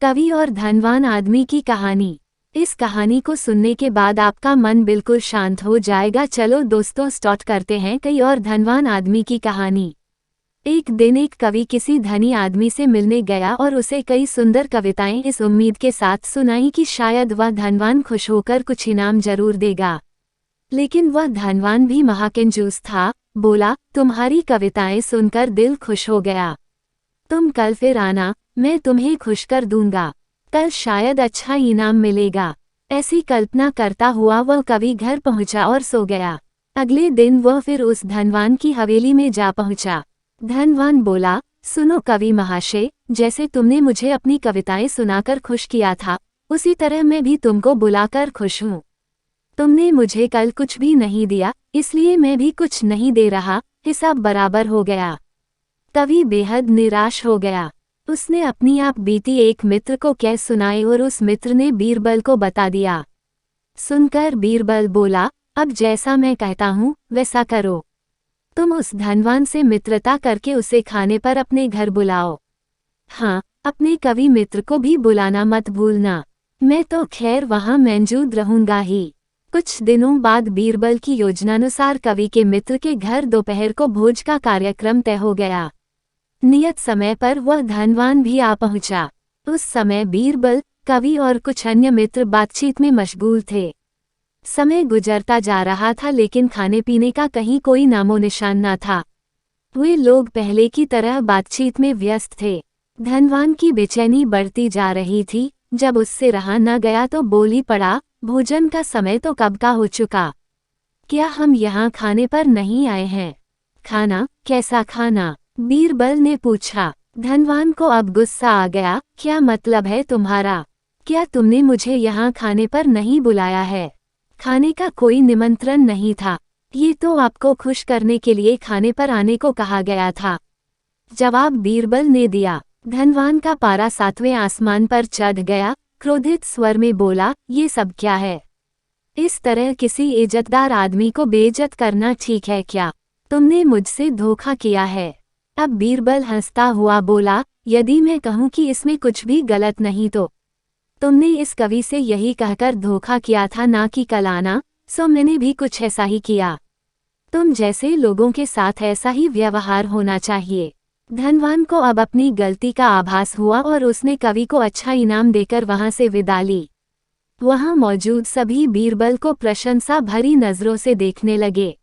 कवि और धनवान आदमी की कहानी। इस कहानी को सुनने के बाद आपका मन बिल्कुल शांत हो जाएगा। चलो दोस्तों स्टार्ट करते हैं कवि और धनवान आदमी की कहानी। एक दिन एक कवि किसी धनी आदमी से मिलने गया और उसे कई सुंदर कविताएं इस उम्मीद के साथ सुनाई कि शायद वह धनवान खुश होकर कुछ इनाम जरूर देगा। लेकिन वह धनवान भी महाकंजूस था। बोला, तुम्हारी कविताएं सुनकर दिल खुश हो गया। तुम कल फिर आना, मैं तुम्हें खुश कर दूंगा। कल शायद अच्छा इनाम मिलेगा। ऐसी कल्पना करता हुआ वह कवि घर पहुंचा और सो गया। अगले दिन वह फिर उस धनवान की हवेली में जा पहुंचा। धनवान बोला, सुनो कवि महाशय, जैसे तुमने मुझे अपनी कविताएं सुनाकर खुश किया था, उसी तरह मैं भी तुमको बुलाकर खुश हूँ। तुमने मुझे कल कुछ भी नहीं दिया, इसलिए मैं भी कुछ नहीं दे रहा, हिसाब बराबर हो गया। कवि बेहद निराश हो गया। उसने अपनी आप बीती एक मित्र को कह सुनाई और उस मित्र ने बीरबल को बता दिया। सुनकर बीरबल बोला, अब जैसा मैं कहता हूँ वैसा करो। तुम उस धनवान से मित्रता करके उसे खाने पर अपने घर बुलाओ। हाँ, अपने कवि मित्र को भी बुलाना मत भूलना। मैं तो खैर वहाँ मौजूद रहूंगा ही। कुछ दिनों बाद बीरबल की योजनानुसार कवि के मित्र के घर दोपहर को भोज का कार्यक्रम तय हो गया। नियत समय पर वह धनवान भी आ पहुंचा। उस समय बीरबल, कवि और कुछ अन्य मित्र बातचीत में मशगूल थे। समय गुजरता जा रहा था लेकिन खाने पीने का कहीं कोई नामो निशान न था। वे लोग पहले की तरह बातचीत में व्यस्त थे। धनवान की बेचैनी बढ़ती जा रही थी। जब उससे रहा न गया तो बोल ही पड़ा, भोजन का समय तो कब का हो चुका। क्या हम यहाँ खाने पर नहीं आए हैं? खाना, कैसा खाना? बीरबल ने पूछा। धनवान को अब गुस्सा आ गया। क्या मतलब है तुम्हारा? क्या तुमने मुझे यहाँ खाने पर नहीं बुलाया है? खाने का कोई निमंत्रण नहीं था। ये तो आपको खुश करने के लिए खाने पर आने को कहा गया था। जवाब बीरबल ने दिया। धनवान का पारा 7वें आसमान पर चढ़ गया। क्रोधित स्वर में बोला, ये सब क्या है? इस तरह किसी इज्जतदार आदमी को बेइज्जत करना ठीक है क्या? तुमने मुझसे धोखा किया है। अब बीरबल हंसता हुआ बोला, यदि मैं कहूँ कि इसमें कुछ भी गलत नहीं तो तुमने इस कवि से यही कहकर धोखा किया था ना कि कल आना, सो मैंने भी कुछ ऐसा ही किया। तुम जैसे लोगों के साथ ऐसा ही व्यवहार होना चाहिए। धनवान को अब अपनी गलती का आभास हुआ और उसने कवि को अच्छा इनाम देकर वहां से विदा ली। वहां मौजूद सभी बीरबल को प्रशंसा भरी नजरों से देखने लगे।